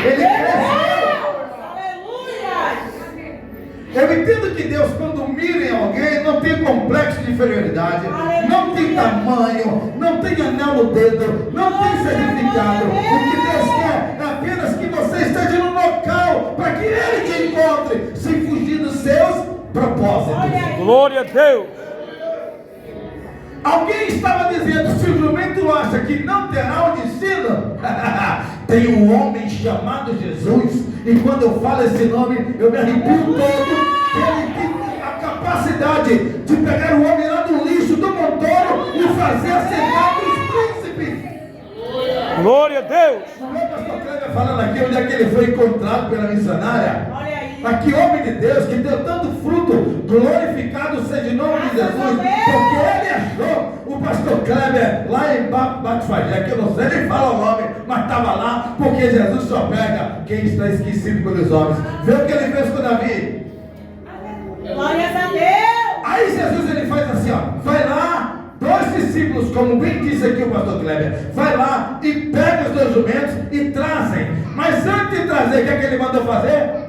Ele cresceu. Eu entendo que Deus, quando mira em alguém, não tem complexo de inferioridade, não tem tamanho, não tem anel no dedo, não tem certificado. O que Deus quer é apenas que você esteja no local para que Ele te encontre, sem fugir dos seus propósitos. Glória a Deus. Alguém estava dizendo: se o jumento acha que não terá o destino, tem um homem chamado Jesus, e quando eu falo esse nome, eu me arrepio todo. Ele tem a capacidade de pegar o homem lá do lixo, do montoro, e fazer assentar os príncipes. Glória a Deus. O meu pastor Kleber falando aqui onde é que ele foi encontrado pela missionária. Aqui, homem de Deus, que deu tanto fruto, glorificado seja o nome de Jesus, porque ele achou o pastor Kleber lá em Batfagé, que eu não sei nem falar o nome, mas estava lá, porque Jesus só pega quem está esquecido pelos homens. Vê o que ele fez com Davi. Glórias a Deus. Aí Jesus ele faz assim, ó, vai lá, 2 discípulos, como bem disse aqui o pastor Kleber, vai lá e pega os 2 jumentos e trazem. Mas antes de trazer, o que é que ele mandou fazer?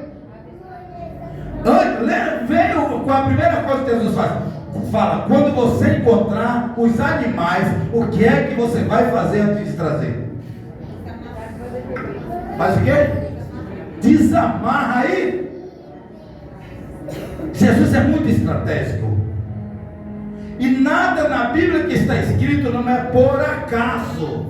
Veio com a primeira coisa que Jesus faz. Fala: quando você encontrar os animais, o que é que você vai fazer antes de trazer? Faz o quê? Desamarra aí. Jesus é muito estratégico. E nada na Bíblia que está escrito não é por acaso.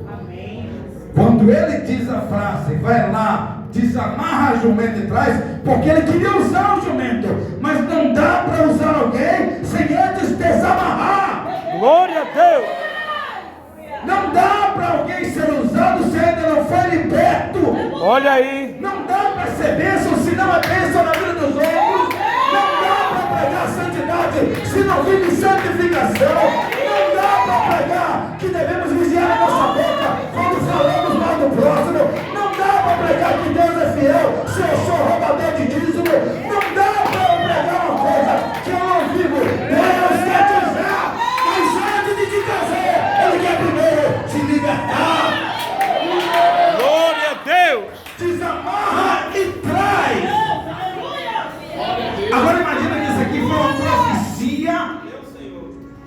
Quando ele diz a frase, vai lá, desamarra a jumento e traz, porque ele queria usar o jumento, mas não dá para usar alguém sem antes desamarrar. Glória a Deus. Não dá para alguém ser usado se ainda não foi liberto. Olha aí. Não dá para ser bênção se não é bênção na vida dos outros. Não dá para pregar santidade se não vive santificação. Não dá para pregar que devemos vigiar a nossa boca quando falamos mal do próximo. Não dá para pregar que Deus é fiel se eu sou roubador de dízimo. Não dá para eu pregar uma coisa que eu não vivo. Deus quer te usar, mas antes de te trazer, Ele quer primeiro te libertar. Glória a Deus. Desamarra e traz. Agora imagina que isso aqui foi uma profecia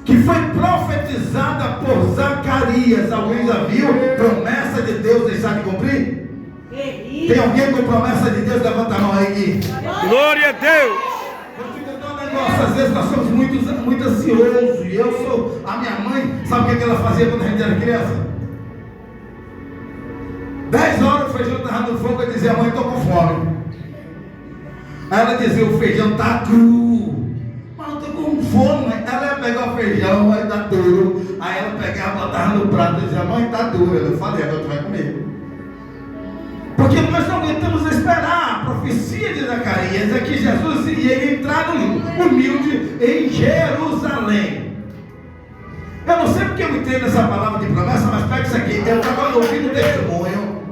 que foi profetizada por Zacarias. Alguém já viu promessa de Deus deixar de cumprir? Tem alguém com promessa de Deus? Levanta a mão aí. Glória a Deus. Eu fico dando um negócio, às vezes nós somos muito ansiosos. E eu sou, a minha mãe, sabe o que ela fazia quando a gente era criança? 10 horas o feijão estava no fogo, eu dizia: mãe, estou com fome. Aí ela dizia: o feijão está cru. Mas eu estou com fome, mãe. Ela ia pegar o feijão, vai dar duro. Aí ela pegava, botava no prato e dizia: mãe, está duro. Eu falei: agora tu vai comer. Porque nós não aguentamos esperar. A profecia de Zacarias é que Jesus iria entrar no humilde em Jerusalém. Eu não sei porque eu entrei nessa palavra de promessa, mas pega isso aqui. Eu estava ouvindo o testemunho.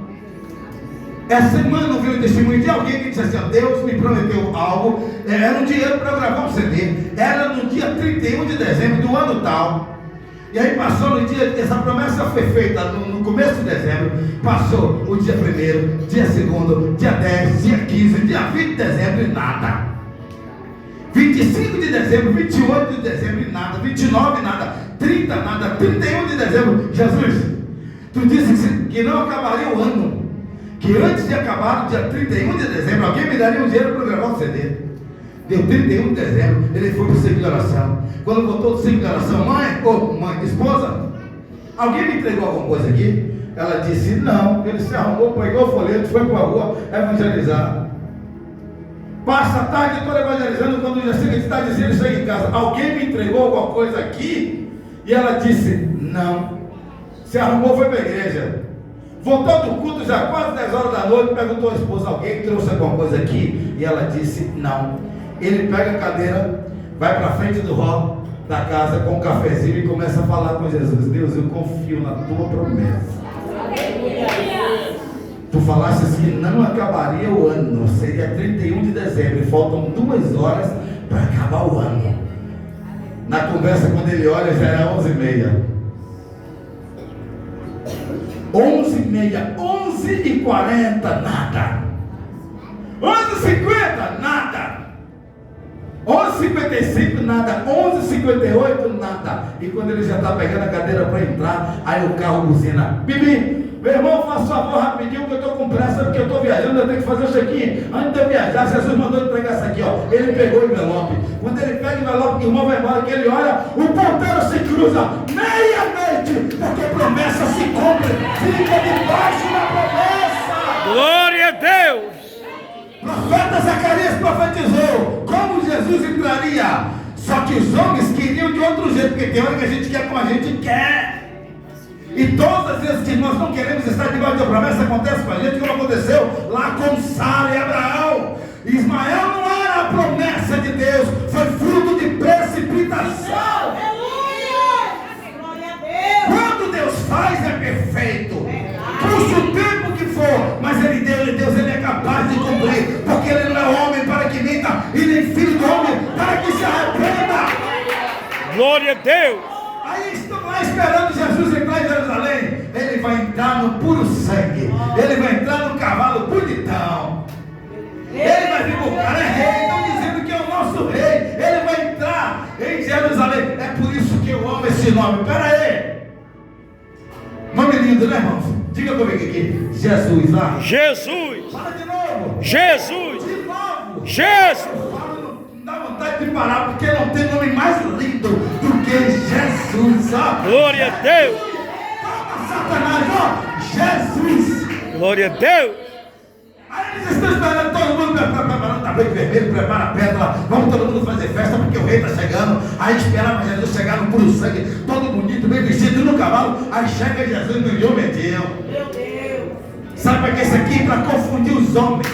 Essa semana eu ouvi o testemunho de alguém que disse assim: Deus me prometeu algo. Era um dinheiro para eu gravar um CD. Era no dia 31 de dezembro do ano tal. E aí passou no dia, essa promessa foi feita no começo de dezembro. Passou o dia 1º, dia 2º, dia 10, dia 15, dia 20 de dezembro e nada. 25 de dezembro, 28 de dezembro e nada. 29 nada, 30 nada, 31 de dezembro. Jesus, tu disse que não acabaria o ano, que antes de acabar o dia 31 de dezembro alguém me daria um dinheiro para gravar um CD. Deu 31 de dezembro, ele foi para o centro de oração. Quando voltou do centro de oração: mãe, esposa, alguém me entregou alguma coisa aqui? Ela disse: não. Ele se arrumou, pegou o folheto, foi para a rua evangelizar. Passa a tarde toda evangelizando. Quando já chega de tarde, ele chega em casa: alguém me entregou alguma coisa aqui? E ela disse: não. Se arrumou, foi para a igreja. Voltou do culto já quase 10 horas da noite, perguntou à esposa: alguém trouxe alguma coisa aqui? E ela disse: não. Ele pega a cadeira, vai para frente do hall da casa com um cafezinho e começa a falar com Jesus: Deus, eu confio na tua promessa. Tu falaste que não acabaria o ano, seria 31 de dezembro e faltam 2 horas para acabar o ano. Na conversa, quando ele olha, já era 11h30. 11h30 11h30, 11h40, nada. 11h50, nada. 11h55, nada. 11h58, nada. E quando ele já está pegando a cadeira para entrar, aí o carro buzina. Bibi, meu irmão, faça favor rapidinho, que eu estou com pressa, porque eu estou viajando, eu tenho que fazer o check-in. Antes de eu viajar, Jesus mandou entregar isso aqui, ó. Ele pegou o envelope. Quando ele pega o envelope, que o irmão vai embora, que ele olha, o ponteiro se cruza meia-noite, porque a promessa se cumpre. Fica debaixo da promessa. Glória a Deus. Profeta Zacarias profetizou como Jesus entraria. Só que os homens queriam de outro jeito, porque tem hora que a gente quer como a gente quer. E todas as vezes que nós não queremos estar debaixo da promessa, acontece com a gente como aconteceu lá com Sara e Abraão. Ismael não era a promessa de Deus, foi fruto de precipitação. Aleluia! Glória a Deus! Quando Deus faz é perfeito, custa o tempo que for, mas Deus ele é capaz de cumprir, porque ele não é homem para que minta, e nem filho do homem para que se arrependa. Glória a Deus. Aí estão lá esperando Jesus entrar em Jerusalém. Ele vai entrar no puro sangue, ele vai entrar no cavalo bonitão, ele vai vir com o cara, é rei, estão dizendo que é o nosso rei, ele vai entrar em Jerusalém. É por isso que eu amo esse nome. Pera aí, nome lindo, né, irmãos? Diga comigo aqui, Jesus lá. Jesus. Fala de novo. Jesus. De novo. Jesus. Fala, não dá vontade de parar, porque não tem nome mais lindo do que Jesus, ó. Glória a Deus. Toma, Satanás, ó. Jesus. Glória a Deus. Aí eles estão esperando, todo mundo preparando tapete vermelho, prepara a pedra, vamos todo mundo fazer festa porque o rei está chegando. Aí esperava Jesus chegar no puro sangue, todo bonito, bem vestido no cavalo. Aí chega Jesus no jumentinho. Meu Deus! Sabe para que isso aqui? Para confundir os homens.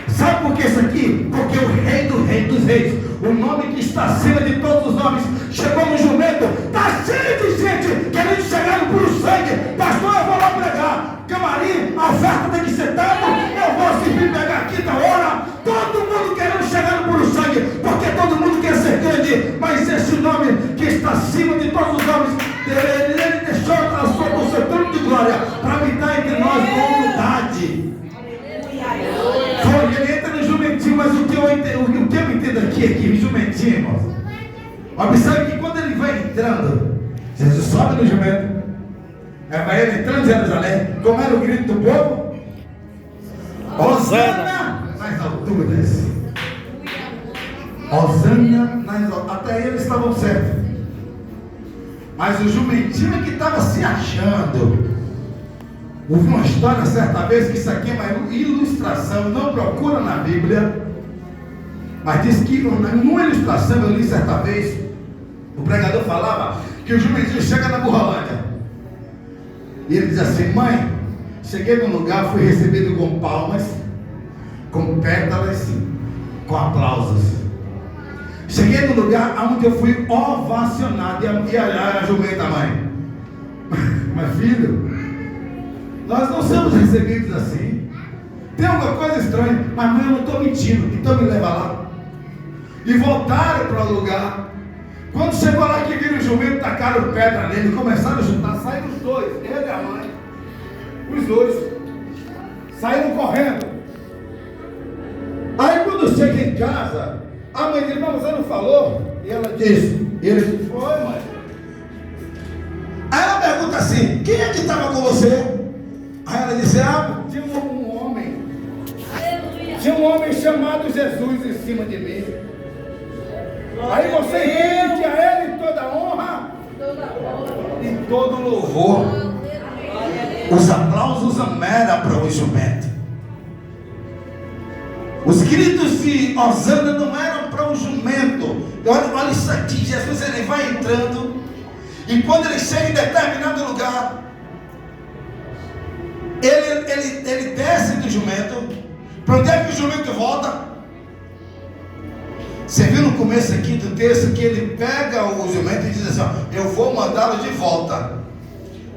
Sabe por que isso aqui? Porque o rei dos reis, o nome que está acima de todos os nomes, chegou no jumento. Está cheio de gente querendo chegar no puro sangue. Pastor, eu vou lá pregar. Camarim, a oferta tem que ser dada. Eu vou sempre pegar a quinta hora. Todo mundo querendo chegar no puro sangue, porque todo mundo quer ser grande. Mas esse nome que está acima de todos os nomes, ele deixou a sua trono de glória para habitar entre nós com humildade. Ele entra no jumentinho, mas o que eu entendo aqui, jumentinho, irmãos. Observe que quando ele vai entrando, Jesus sobe no jumento. Vai ele entrando em Jerusalém. Como era o grito do povo? Hosana nas alturas. Hosana nas alturas. Até aí eles estavam certos. Mas o jumentinho é que estava se achando. Houve uma história certa vez, que isso aqui é uma ilustração, não procura na Bíblia, mas diz que numa ilustração eu li certa vez, o pregador falava que o jumentinho chega na Burrolândia e ele diz assim: mãe, cheguei num lugar, fui recebido com palmas, com pétalas, com aplausos. Cheguei num lugar onde eu fui ovacionado. E a jumenta, mãe, mas filho, nós não somos recebidos assim. Tem alguma coisa estranha. Mas mãe, eu não estou mentindo, então me leva lá. E voltaram para o lugar. Quando chegou lá que viram o jumento, tacaram pedra nele, começaram a juntar, saíram os dois, ele e a mãe. Os dois saíram correndo. Aí quando chega em casa, a mãe diz: mas você não falou? E ela disse, ele disse: foi, mãe. Aí ela pergunta assim: quem é que estava com você? Aí ela disse: tinha um homem. Tinha um homem chamado Jesus em cima de mim. Aí você entende que a ele toda a honra e todo louvor. Os aplausos não eram para o jumento. Os gritos de Hosana não eram para o jumento. Olha isso aqui, Jesus ele vai entrando, e quando ele chega em determinado lugar, ele desce do jumento. Para onde é que o jumento volta? Você viu no começo aqui do texto que ele pega o jumento e diz assim: ó, eu vou mandá-lo de volta.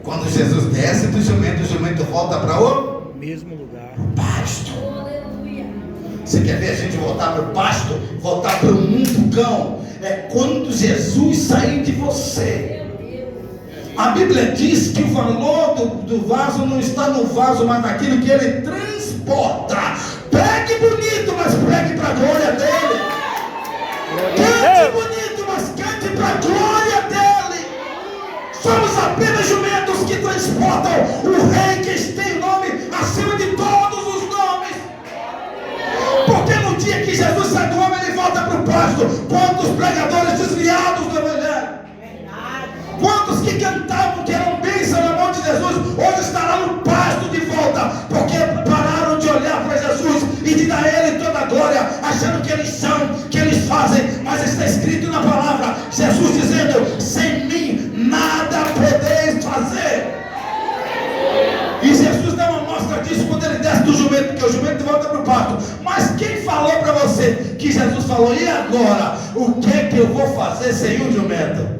Quando Jesus desce do jumento, o jumento volta para o mesmo lugar, o pasto. Você quer ver a gente voltar para o pasto? Voltar para o mundo cão? É quando Jesus sair de você. A Bíblia diz que o valor do vaso não está no vaso, mas naquilo que ele transporta. Pregue bonito, mas pregue para a glória dele. Cante bonito, mas cante para a glória dele. Somos apenas jumentos que transportam o rei que tem o nome acima de todos os nomes. Porque no dia que Jesus sai do homem, ele volta para o pasto. Quantos pregadores desviados do evangelho? Quantos que cantavam que eram bênção na mão de Jesus, hoje estará no pasto de volta, porque pararam de olhar para Jesus e de dar a Ele toda a glória, achando que eles são, que eles fazem, mas está escrito na palavra, Jesus dizendo, sem mim nada podeis fazer. E Jesus dá uma mostra disso quando ele desce do jumento, porque o jumento volta para o pasto. Mas quem falou para você que Jesus falou, e agora, o que é que eu vou fazer sem o jumento?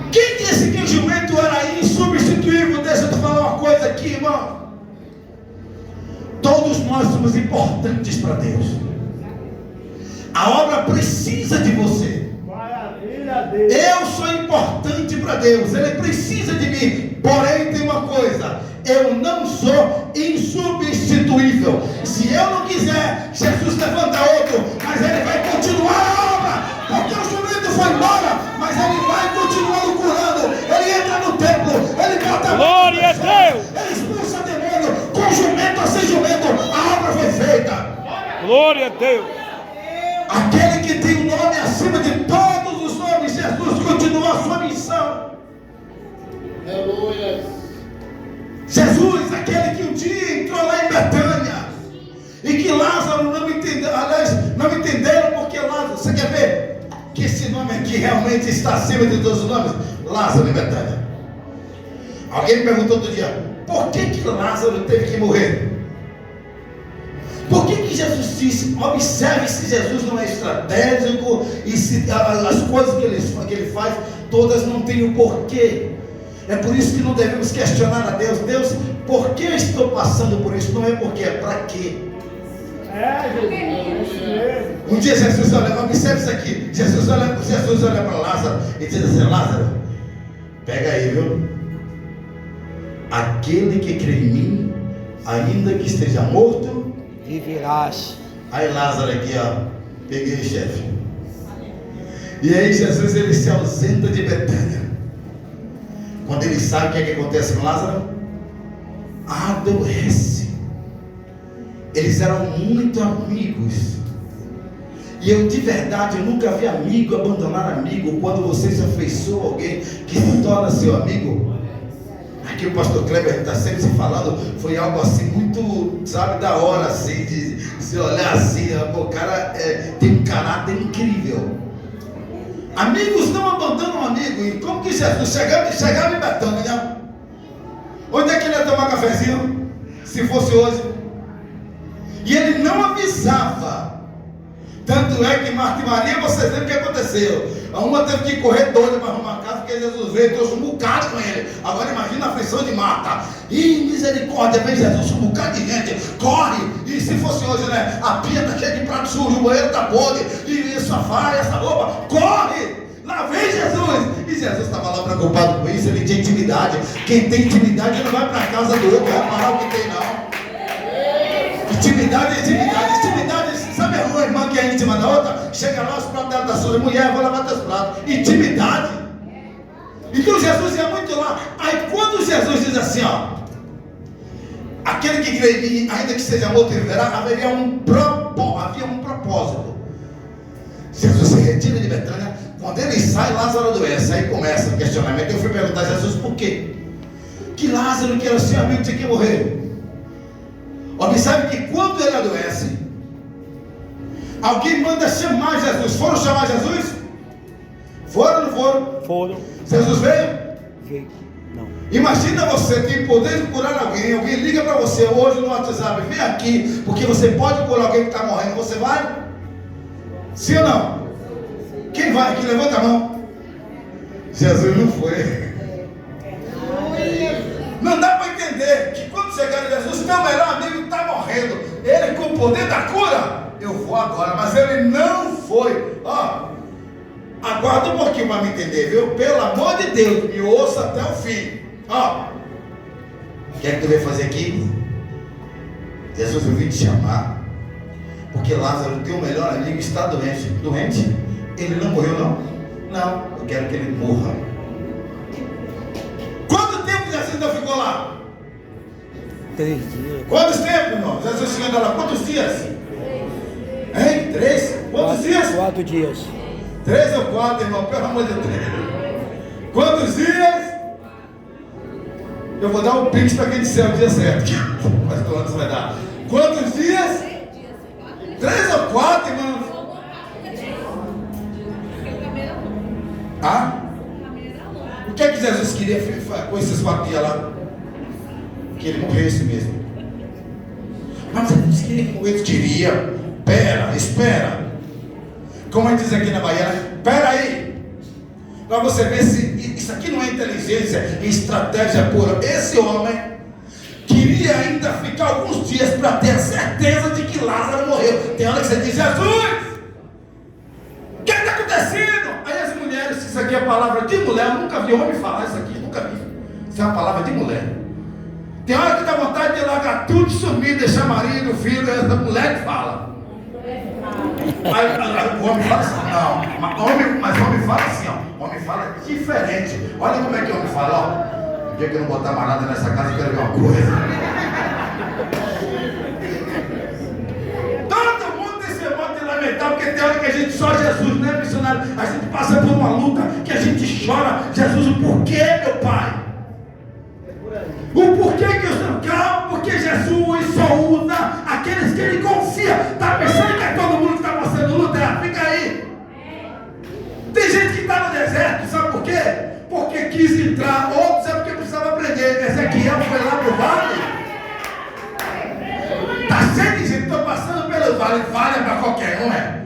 Quem disse que o jumento era insubstituível? Deixa eu te falar uma coisa aqui, irmão. Todos nós somos importantes para Deus. A obra precisa de você. Eu sou importante para Deus. Ele precisa de mim. Porém, tem uma coisa: eu não sou insubstituível. Se eu não quiser, Jesus levanta outro, mas ele vai continuar a obra, porque o jumento foi embora, mas ele vai continuando curando. Ele entra no templo, ele bota a mão, Glória a Deus. ele expulsa demônio, com jumento ou sem jumento, a obra foi feita. Glória a Deus. Aquele que tem o nome acima de todos os nomes, Jesus continua a sua missão. Aleluia. Jesus, aquele que um dia entrou lá em Betânia e que Lázaro não entendeu, aliás, não entenderam porque Lázaro, você quer ver que esse nome aqui realmente está acima de todos os nomes? Lázaro em Betânia. Alguém me perguntou outro dia, por que Lázaro teve que morrer? Por que Jesus disse, observe se Jesus não é estratégico e se as coisas que ele faz, todas não têm o porquê. É por isso que não devemos questionar a Deus. Deus, por que eu estou passando por isso? Não é porque, é para quê? Um dia Jesus olha, observe isso aqui. Jesus olha para Lázaro e diz assim, Lázaro, pega aí, viu? Aquele que crê em mim, ainda que esteja morto, Viverás. Aí Lázaro aqui, ó, peguei o chefe. E aí Jesus, ele se ausenta de Betânia. Quando ele sabe o que é que acontece com Lázaro, adoece. Eles eram muito amigos. E eu de verdade, eu nunca vi amigo abandonar amigo. Quando você se afeiçoa a alguém que se torna seu amigo. Aqui o pastor Kleber está sempre se falando, foi algo assim muito, sabe, da hora assim, de se olhar assim, o cara tem um caráter incrível. Amigos não abandonam amigo. E como que Jesus chegava em Betânia, onde é que ele ia tomar cafezinho? Se fosse hoje. E ele não avisava. Tanto é que Marta e Maria, vocês lembram o que aconteceu? Uma teve que correr doida para arrumar a casa, porque Jesus veio e trouxe um bocado com ele. Agora imagina a aflição de Marta. Ih, misericórdia, vem Jesus, um bocado de gente, corre. E se fosse hoje, né? A pia está cheia de prato sujo, o banheiro está podre, e esse sofá, essa roupa, corre! Lá vem Jesus! E Jesus estava lá preocupado com isso, ele tinha intimidade. Quem tem intimidade não vai para a casa do outro, vai parar o que tem, não. Intimidade é intimidade. Intimidade, sabe a irmã que é íntima da outra? Chega lá, os pratos dela da sua mulher, vou lavar teus pratos. Intimidade. Então Jesus ia muito lá. Aí quando Jesus diz assim, ó, aquele que crê em mim, ainda que seja morto e viverá, havia um propósito. Jesus se retira de Betânia. Quando ele sai, Lázaro adoece. Aí começa o questionamento. Eu fui perguntar a Jesus por quê? Que Lázaro, que era seu amigo, tinha que morrer. Observe que quando ele adoece, alguém manda chamar Jesus. Foram chamar Jesus? Foram ou não foram? Foram. Jesus veio? Veio. Não. Imagina você tem poder de curar alguém. Alguém liga para você hoje no WhatsApp, vem aqui, porque você pode curar alguém que está morrendo. Você vai? Sim ou não? Quem vai aqui? Levanta a mão. Jesus não foi. Não dá para entender que quando chegar em Jesus, meu melhor amigo está morrendo. Ele com o poder da cura, eu vou agora. Mas ele não foi. Ó, Aguarda um pouquinho para me entender, viu? Pelo amor de Deus, me ouça até o fim. Ó, o que é que tu veio fazer aqui? Jesus, eu vim te chamar, porque Lázaro, teu melhor amigo, está doente. Doente? Ele não morreu, não? Não, eu quero que ele morra. Quanto tempo Jesus ainda ficou lá? 3 dias. Quantos tempos, irmão? Jesus chegando lá, quantos dias? Hein? 3? Quantos dias? 4 dias. 3 ou 4, irmão, pelo amor de Deus. Quantos dias? Eu vou dar um pix para quem disser o dia certo. Mas o ano vai dar. Quantos dias? 3 ou 4, irmão? Ah? O que é que Jesus queria com esses 4 dias lá? Que ele morresse mesmo. Mas Jesus queria que morresse. Queria. Espera. Como a gente diz aqui na Bahia, espera aí. Para você ver se isso aqui não é inteligência, é estratégia pura. Esse homem queria ainda ficar alguns dias para ter a certeza de que Lázaro morreu. Tem hora que você diz, Jesus, o que está acontecendo? Aí as mulheres, isso aqui é palavra de mulher, eu nunca vi homem falar isso aqui, nunca vi. Isso é uma palavra de mulher. Tem hora que dá vontade de largar tudo, sumir, deixar marido, filho, essa mulher que fala. Aí, o homem fala assim, não, mas o homem fala assim, ó. O homem fala diferente. Olha como é que o homem fala, ó. No dia que eu não botar mais nada nessa casa, eu quero ver uma coisa. Todo mundo tem esse modo de lamentar, porque tem hora que a gente só Jesus, né, missionário? A gente passa por uma luta que a gente chora. Jesus, o porquê, meu pai? O porquê que eu estou calmo? Porque Jesus só usa aqueles que ele confia. Está pensando que é todo mundo que está passando luta? Fica aí. Tem gente que está no deserto, sabe por quê? Porque quis entrar, outros é porque precisava aprender. Ezequiel foi lá para o vale. Está cheio de gente, estou passando pelo vale. Vale é para qualquer um, é?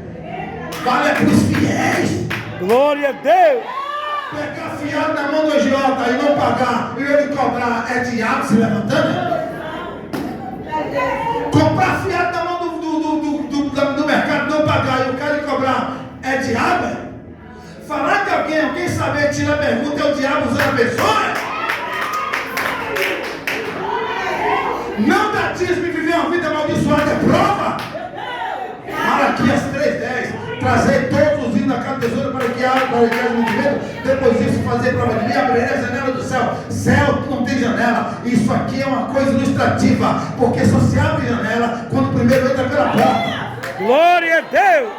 Vale é para os fiéis. Glória a Deus. Pegar fiado na mão do agiota e não pagar e ele cobrar, é diabo se levantando? Comprar fiado na mão do mercado, não pagar e o cara lhe cobrar, é diabo? Falar de alguém saber tirar a pergunta, é o diabo usando a pessoa? Não dá dízimo e viver uma vida amaldiçoada, é prova? Malaquias 3:10. Trazei todos os hinos da casa do tesouro para que haja movimento. Depois disso, fazer prova de mim, abrirei a janela do céu. Céu não tem janela. Isso aqui é uma coisa ilustrativa, porque só se abre janela quando o primeiro entra pela porta. Glória a Deus.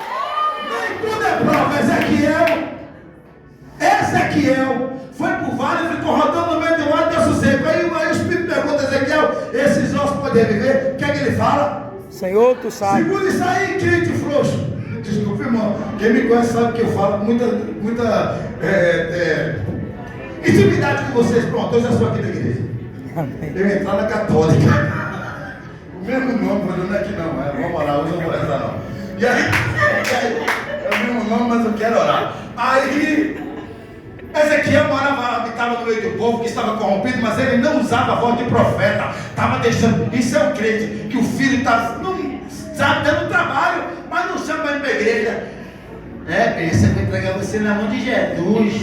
Nem tudo é prova. Ezequiel foi para o vale e ficou rodando no meio do vale de sossego. Aí o Espírito pergunta a Ezequiel: esses ossos podem viver? O que é que ele fala? Senhor, tu sabes. Segura isso aí, crente frouxo. Desculpa, irmão. Quem me conhece sabe que eu falo com muita intimidade com vocês. Pronto, eu já sou aqui da igreja. Eu ia entrar na católica. O mesmo nome, mas não é aqui não. Vamos orar, hoje eu não vou rezar não. E aí, é o mesmo nome, mas eu quero orar. Aí, Ezequiel habitava no meio do povo que estava corrompido, mas ele não usava a voz de profeta. Estava deixando. Isso é um crente, que o filho está. Sabe, dando trabalho, mas não chama ele para a igreja. Pensa que eu vou entregar você na mão de Jesus.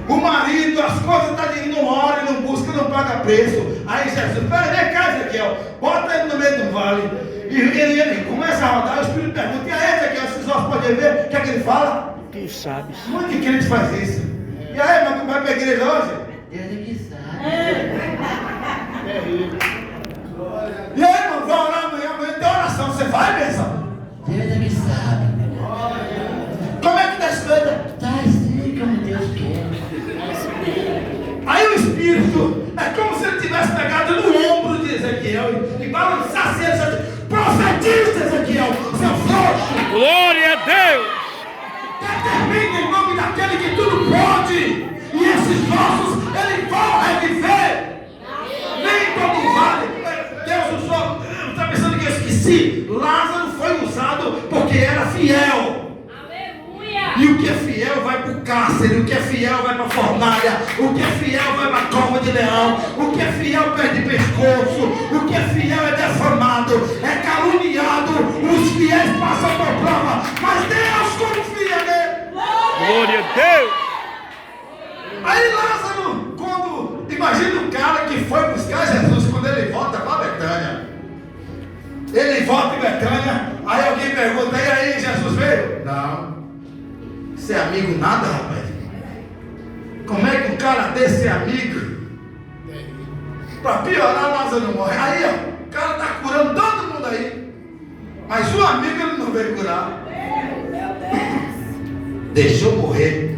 O marido, as coisas estão indo, não ora, não busca, não paga preço. Aí Jesus, vem cá, Ezequiel, bota ele no meio do vale. E ele começa a rodar, o Espírito pergunta: e aí, Ezequiel, esses ossos podem ver? O que é que ele fala? Tu sabes. Muito de crente faz isso. E aí, mas tu vai para a igreja hoje? Deus é que sabe. E aí, irmão, vai orar amanhã tem oração. Você vai, benção? Deus é que sabe. Como é que está as coisas? Está assim como Deus quer. Aí o Espírito é como se ele tivesse pegado no ombro de Ezequiel e balançasse ele. Profetiza, Ezequiel, seu frouxo. Glória a Deus. Determina em nome daquele que tudo pode. E esses ossos, ele vai reviver. Nem todo vale. Deus usou. Está pensando que eu esqueci? Lázaro foi usado porque era fiel. Aleluia. E o que é fiel vai para o cárcere. O que é fiel vai para a fornalha. O que é fiel vai para a cova de leão. O que é fiel perde pescoço. O que é fiel é defamado, é caluniado. Os fiéis passam por prova, mas Deus confia nele. Betânia. Aí alguém pergunta, e aí, Jesus veio? Não. Você é amigo nada, rapaz. Como é que um cara desse é amigo? Para piorar, Lázaro morre. Aí, ó, o cara está curando todo mundo aí. Mas o amigo ele não veio curar. Deixou morrer.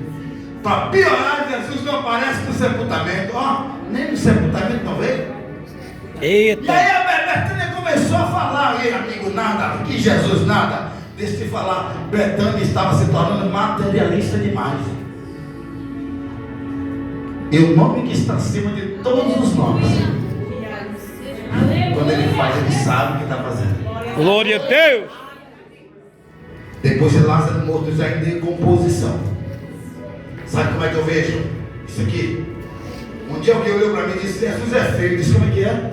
Para piorar, Jesus não aparece no sepultamento. Ó, nem no sepultamento não veio. Eita. E aí a Betânia começou a falar, ei, amigo, nada, que Jesus nada. Deixa eu te falar, Betânia estava se tornando materialista demais. E o nome que está acima de todos os nomes. Quando ele faz, ele sabe o que está fazendo. Glória a Deus. Depois de Lázaro morto, já em decomposição. Sabe como é que eu vejo isso aqui? Um dia alguém olhou para mim e disse, Jesus é feio. Eu disse, como é que é?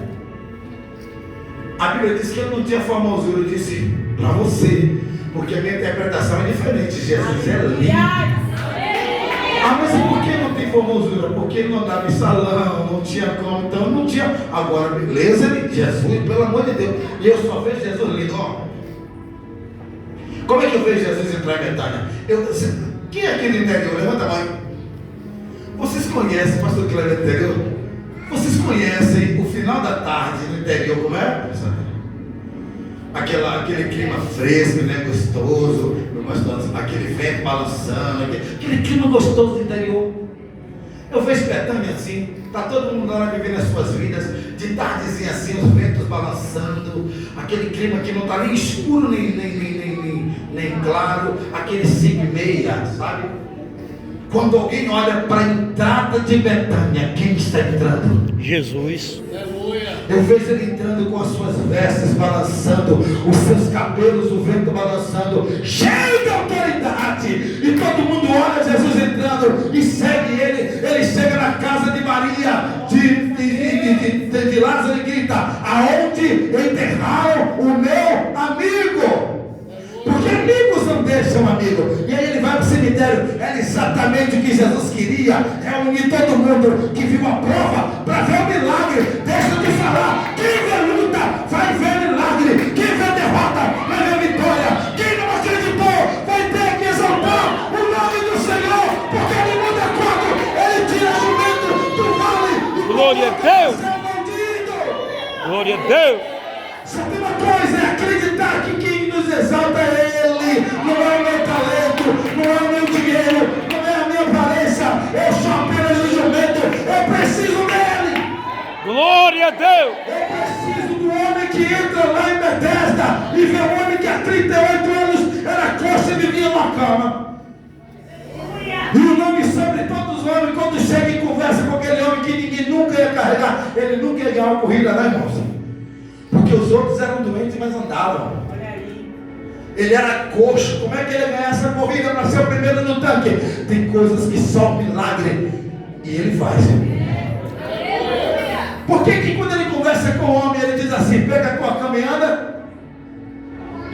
A Bíblia diz que ele não tinha formosura. Eu disse, para você, porque a minha interpretação é diferente. Jesus é lindo. Ah, mas por que não tem formosura? Porque ele não andava em salão, não tinha como, então não tinha. Agora, beleza, Jesus, pelo amor de Deus. E eu só vejo Jesus lindo, ó. Como é que eu vejo Jesus entrar em Betânia? Quem é aqui no interior? Levanta a mão. Vocês conhecem, pastor Cleber, no interior? Vocês conhecem o final da tarde no interior, como é? Aquele clima fresco, né? Gostoso, aquele vento balançando, aquele clima gostoso do interior. Eu vejo Betânia assim, está todo mundo lá vivendo as suas vidas, de tardezinha assim, os ventos balançando, aquele clima que não está nem escuro nem claro, aquele 5:30, sabe? Quando alguém olha para a entrada de Betânia, quem está entrando? Jesus. Eu vejo ele entrando com as suas vestes balançando, os seus cabelos, o vento balançando, cheio de autoridade. E todo mundo olha Jesus entrando e segue ele. Ele chega na casa de Maria, de Lázaro, e grita: aonde enterraram o meu amigo? Porque amigos não deixam amigo. E aí ele vai para o cemitério. Era exatamente o que Jesus queria. Reunir todo mundo que viu a prova para ver o milagre. Deixa eu te falar. Quem vê luta vai ver milagre. Quem vê derrota vai ver vitória. Quem não acreditou vai ter que exaltar o nome do Senhor. Porque ele muda quadro. Ele tira jumento do vale. Glória a Deus. Glória a Deus. Só tem uma coisa, é acreditar que quem nos exalta é Ele, não é o meu talento, não é o meu dinheiro, não é a minha aparência, eu sou apenas um jumento, eu preciso dele. Glória a Deus. Eu preciso do homem que entra lá em Betesda e vê um homem que há 38 anos era coxa e vivia numa cama. E o nome sobre todos os homens, quando chega e conversa com aquele homem que ninguém nunca ia carregar, ele nunca ia ganhar uma corrida, né, irmãos? Porque os outros eram doentes, mas andavam. Ele era coxo. Como é que ele ia ganhar essa corrida para ser o primeiro no tanque? Tem coisas que só milagre e ele faz. Por que quando ele conversa com o homem, ele diz assim: pega a tua cama e anda?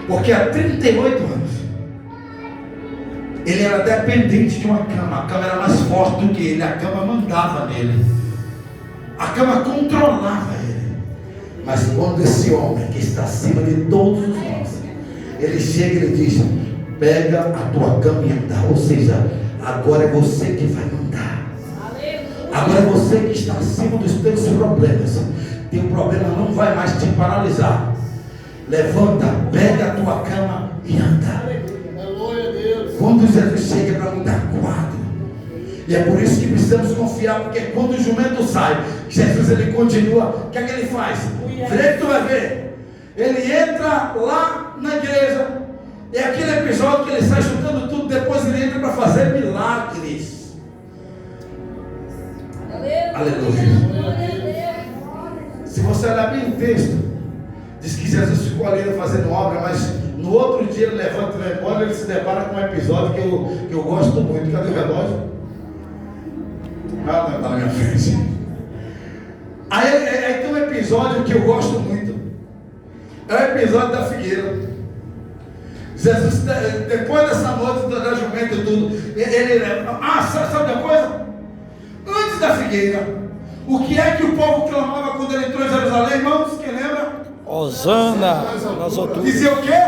Porque há 38 anos ele era dependente de uma cama. A cama era mais forte do que ele. A cama mandava nele. A cama controlava ele. Mas quando esse homem que está acima de todos os nós, ele chega e ele diz: pega a tua cama e anda. Ou seja, agora é você que vai mandar. Agora é você que está acima dos teus problemas. Teu problema não vai mais te paralisar. Levanta, pega a tua cama e anda. Quando Jesus chega para mudar quadro, e é por isso que precisamos confiar, porque quando o jumento sai, Jesus ele continua. O que é que ele faz? Vê que tu vai ver. Ele entra lá na igreja. É aquele episódio que ele sai chutando tudo. Depois ele entra para fazer milagres. Aleluia. Se você olhar bem o texto, diz que Jesus ficou ali fazendo obra, mas no outro dia ele levanta e vai embora. Ele se depara com um episódio que eu gosto muito. Cadê o relógio? Ah, não, está na minha frente. Aí tem um episódio que eu gosto muito. É o episódio da figueira. Jesus, depois dessa noite da jumenta e tudo, sabe uma coisa? Antes da figueira, o que é que o povo clamava quando ele entrou em Jerusalém, irmãos? Quem lembra? Hosana nas alturas. Dizia o quê?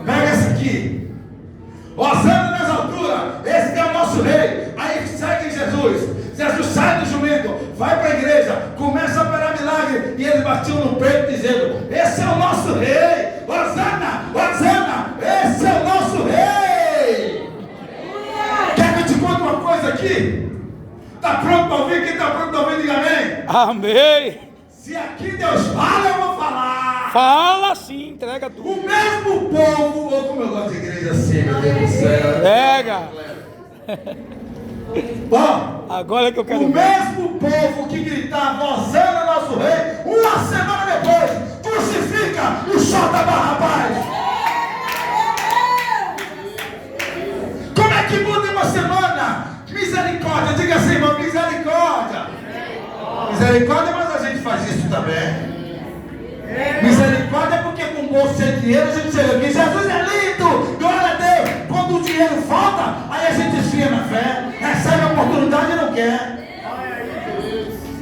Pega esse aqui. Hosana nas alturas. Esse é o nosso rei. Aí segue Jesus. Jesus sai do jumento, vai para a igreja, começa a operar milagre. E eles batiam no peito dizendo: esse é o nosso rei. Hosana, Hosana, esse é o nosso rei. Quer que eu te conte uma coisa aqui? Está pronto para ouvir? Quem está pronto para ouvir, diga amém. Amém. Se aqui Deus fala, eu vou falar. Fala sim, entrega tudo. O mesmo povo, ou como eu gosto de igreja assim, meu Deus do céu. Pega. Bom, Agora é que eu quero o ver. mesmo povo que gritava Hosana nosso rei, uma semana depois, crucifica e solta Barrabás. Como é que muda em uma semana? Misericórdia, diga assim, irmão, misericórdia. Misericórdia, mas a gente faz isso também. Misericórdia porque com o bolso sem dinheiro a gente chega aqui, Jesus é lindo, glória a Deus. Quando o dinheiro falta, aí a gente esfria na fé, recebe a oportunidade e não quer.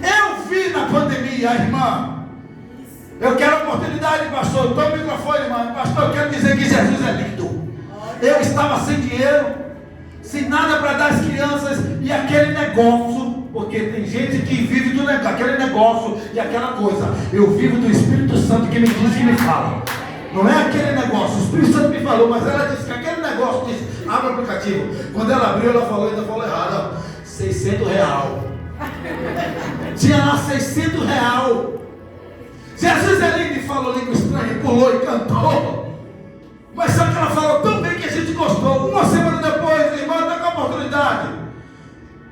Eu vi na pandemia, irmã, eu quero oportunidade, pastor, eu tomo o microfone, irmã, pastor, eu quero dizer que Jesus é lindo. Eu estava sem dinheiro, sem nada para dar às crianças, e aquele negócio, porque tem gente que vive do aquele negócio e aquela coisa. Eu vivo do Espírito Santo que me diz, que me fala. Não é aquele negócio, o Espírito Santo me falou, mas ela disse que aquele negócio diz, abre o aplicativo. Quando ela abriu, ela falou, ainda falou errado, R$600. Tinha lá R$600. Jesus é lindo e falou língua estranha, pulou e cantou. Mas só que ela falou tão bem que a gente gostou. Uma semana depois, irmã, está com a oportunidade.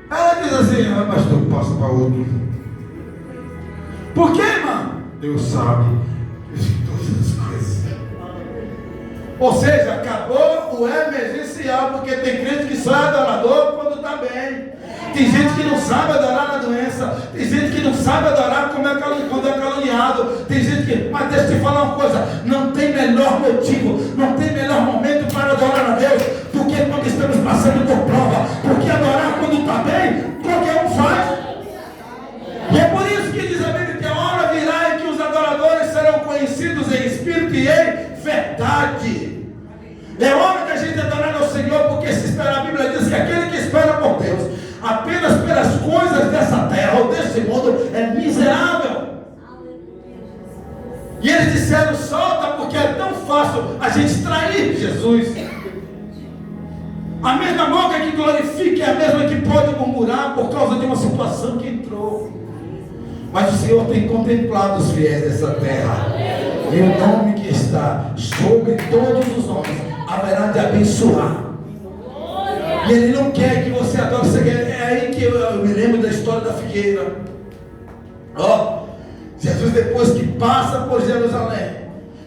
Ela diz assim, pastor, passa para outro. Por quê, irmã? Deus sabe todas as coisas. Ou seja, acabou o emergencial, porque tem crente que só é adorador quando está bem. Tem gente que não sabe adorar na doença. Tem gente que não sabe adorar quando é caluniado. Tem gente que... Mas deixa eu te falar uma coisa. Não tem melhor motivo, não tem melhor momento para adorar a Deus do que quando estamos passando por prova. Porque adorar quando está bem, qualquer um faz. E é por isso que diz a Bíblia que a hora virá em que os adoradores serão conhecidos em espírito e em verdade. É hora da gente adorar ao Senhor, porque se espera, a Bíblia diz que aquele que espera por Deus apenas pelas coisas dessa terra ou desse mundo é miserável. E eles disseram, solta, porque é tão fácil a gente trair Jesus. A mesma boca que glorifica é a mesma que pode murmurar por causa de uma situação que entrou. Mas o Senhor tem contemplado os fiéis dessa terra, e o nome que está sobre todos os nomes haverá de abençoar. E Ele não quer que você adore. É aí que eu me lembro da história da figueira. Ó, Jesus, depois que passa por Jerusalém,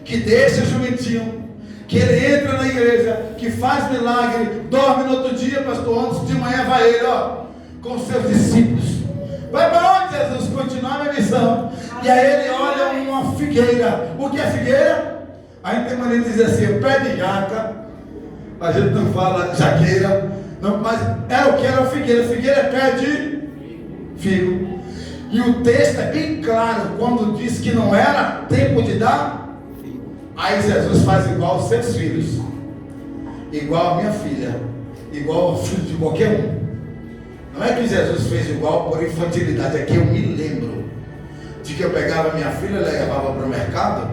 que deixa o jumentinho, que ele entra na igreja, que faz milagre, dorme no outro dia, pastor, antes de manhã vai ele, ó, com seus discípulos. Vai para onde, Jesus? Continuar a minha missão. E aí ele olha uma figueira. O que é figueira? Aí tem maneira de dizer assim, pé de jaca. A gente não fala jaqueira, não, mas é o que era a figueira. Figueira é pé de figo. E o texto é bem claro quando diz que não era tempo de dar. Aí Jesus faz igual aos seus filhos, igual a minha filha, igual ao filho de qualquer um. Não é que Jesus fez igual por infantilidade, é que eu me lembro de que eu pegava minha filha, levava para o mercado,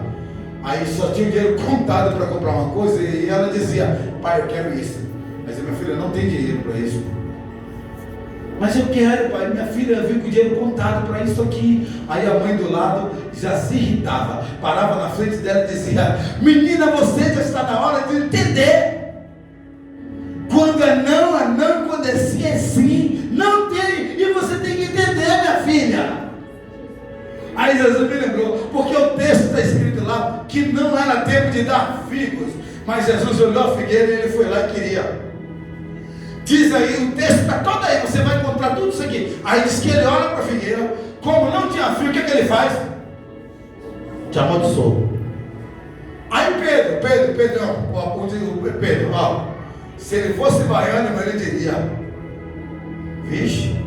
aí só tinha o dinheiro contado para comprar uma coisa, e ela dizia, pai, eu quero isso. Mas a minha filha não tem dinheiro para isso. Mas eu quero, pai, minha filha veio com o dinheiro contado para isso aqui. Aí a mãe do lado já se irritava, parava na frente dela e dizia, menina, você já está na hora de entender. Quando é não, quando é sim, não tem, e você tem que entender, minha filha. Aí Jesus me lembrou, porque o texto está escrito lá, que não era tempo de dar figos, mas Jesus olhou a figueira e ele foi lá e queria. Diz aí, o texto está todo aí, você vai encontrar tudo isso aqui. Aí diz que ele olha para a figueira, como não tinha fio, o que ele faz? Te amaldiçoou. Aí Pedro, ó, se ele fosse baiano, ele diria, vixe.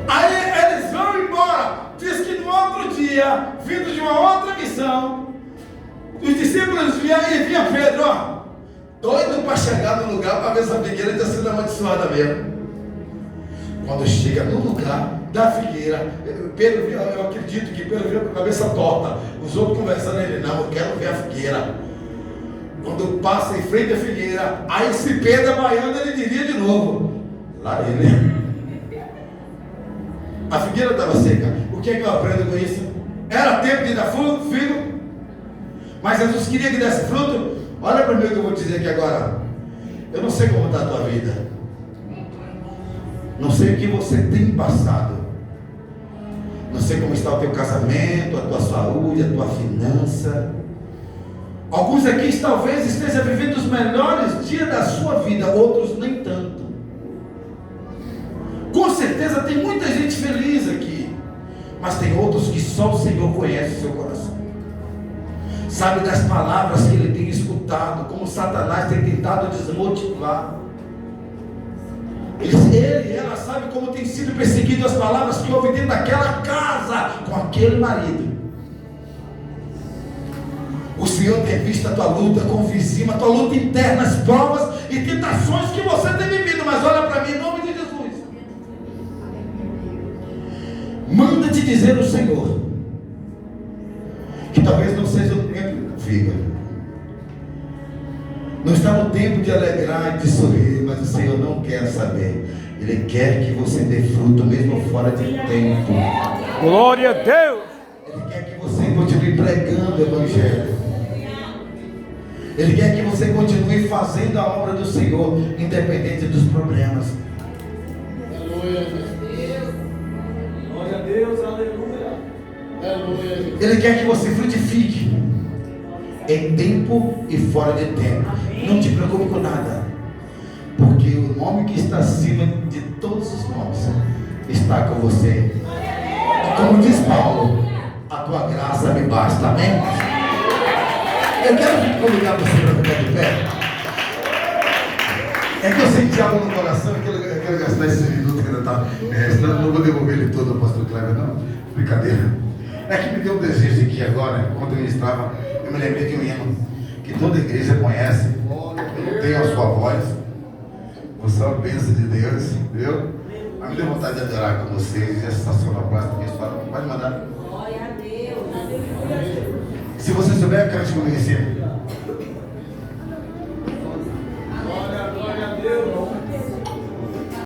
Aí eles vão embora. Diz que no outro dia dia, vindo de uma outra missão, os discípulos vinham e vinha Pedro, ó, doido para chegar no lugar para ver essa figueira tinha sido amaldiçoada mesmo. Quando chega no lugar da figueira, Pedro, eu acredito que Pedro viu com a cabeça torta, os outros conversando, ele, não, eu quero ver a figueira. Quando passa em frente à figueira, aí se Pedro baiano, ele diria de novo, lá ele. A figueira estava seca. O que é que eu aprendo com isso? Era tempo de dar fruto, filho, mas Jesus queria que desse fruto. Olha para mim o que eu vou dizer aqui agora. Eu não sei como está a tua vida, não sei o que você tem passado, não sei como está o teu casamento, a tua saúde, a tua finança. Alguns aqui talvez estejam vivendo os melhores dias da sua vida, outros nem tanto. Com certeza tem muita gente feliz aqui, mas tem outros que só o Senhor conhece o seu coração, sabe das palavras que ele tem escutado, como Satanás tem tentado desmotivar. Ele e ela sabe como tem sido perseguido as palavras que houve dentro daquela casa com aquele marido. O Senhor tem visto a tua luta com o vizinho, a tua luta interna, as provas e tentações que você tem vivido. Mas olha para mim, em nome de Jesus, manda te dizer o Senhor que talvez não seja o tempo, filha, não está no tempo de alegrar e de sorrir, mas o Senhor não quer saber. Ele quer que você dê fruto mesmo fora de tempo. Glória a Deus. Ele quer que você continue pregando o Evangelho. Ele quer que você continue fazendo a obra do Senhor, independente dos problemas. Aleluia. Glória a Deus, aleluia. Aleluia. Ele quer que você frutifique em tempo e fora de tempo. Não te preocupe com nada, porque o nome que está acima de todos os nomes está com você. E como diz Paulo, a tua graça me basta. Amém? Eu quero convidar você para ficar de pé. É que eu senti algo no coração, eu quero gastar esse minuto que eu estava. Senão eu não vou devolver ele todo ao pastor Cleber, não. Brincadeira. É que me deu um desejo aqui agora, quando eu ministrava, eu me lembrei de um hino que toda igreja conhece. Eu não tenho a sua voz, você é uma bênção de Deus, viu? Mas me deu vontade de adorar com vocês. Essa sua próxima que pode mandar. Glória a Deus. Se você souber, eu quero te conhecer.